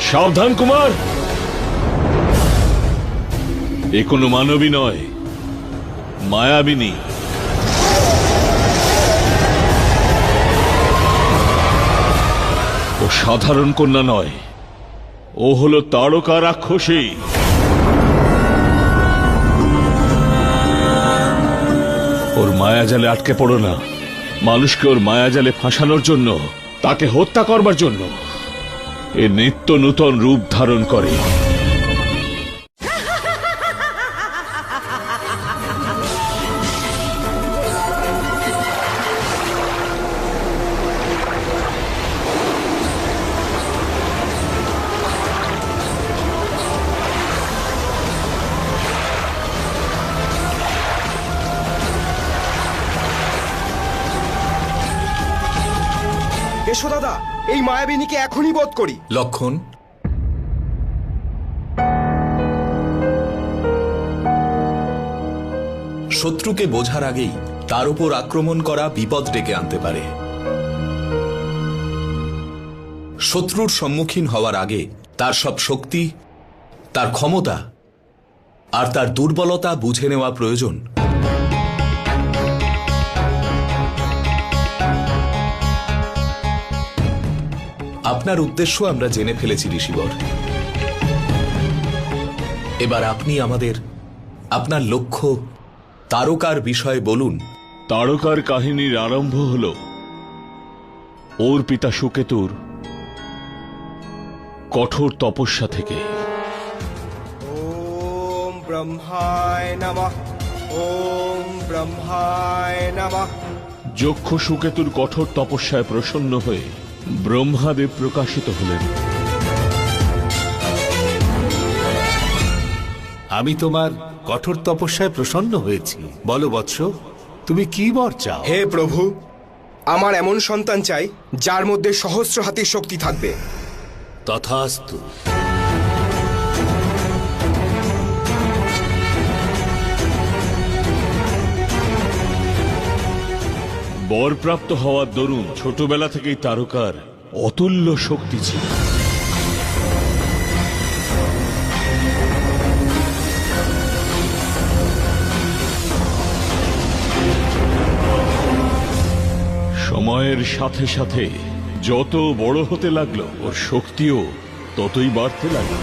সাবধান কুমার, এ কোনো মানবী নয়, মায়াবিনী। ও সাধারণ কন্যা নয়, ও হলো তারকা রাক্ষসী। ওর মায়াজালে আটকে পড়ো না। মানুষকে ওর মায়াজালে ফাঁসানোর জন্য, তাকে হত্যা করবার জন্য এ নিত্য নূতন রূপ ধারণ করে। এসো দাদা, এই মায়াবিনীকে এখনই বধ করি। লক্ষণ, শত্রুকে বোঝার আগেই তার উপর আক্রমণ করা বিপদ ডেকে আনতে পারে। শত্রুর সম্মুখীন হওয়ার আগে তার সব শক্তি, তার ক্ষমতা আর তার দুর্বলতা বুঝে নেওয়া প্রয়োজন। আপনার উদ্দেশ্য আমরা জেনে ফেলেছি ঋষিবর। এবার আপনি আমাদের আপনার লক্ষ্য তারকার বিষয়ে বলুন। তারকার কাহিনীর আরম্ভ হল ওর পিতা সুকেতুর কঠোর তপস্যা থেকে। ওম ব্রহ্মায় নমঃ, ওম ব্রহ্মায় নমঃ। যক্ষ সুকেতুর কঠোর তপস্যায় প্রসন্ন হয়ে ব্রহ্মাদেব প্রকাশিত হলেন। আমি তোমার কঠোর তপস্যায় প্রসন্ন হয়েছি। বলো বৎস, তুমি কি বর চাও? হে প্রভু, আমার এমন সন্তান চাই যার মধ্যে সহস্র হাতির শক্তি থাকবে। তথাস্তু। বরপ্রাপ্ত হওয়ার দরুন ছোটবেলা থেকেই তারকার অতুল্য শক্তি ছিল। সময়ের সাথে সাথে যত বড় হতে লাগলো, ওর শক্তিও ততই বাড়তে লাগলো।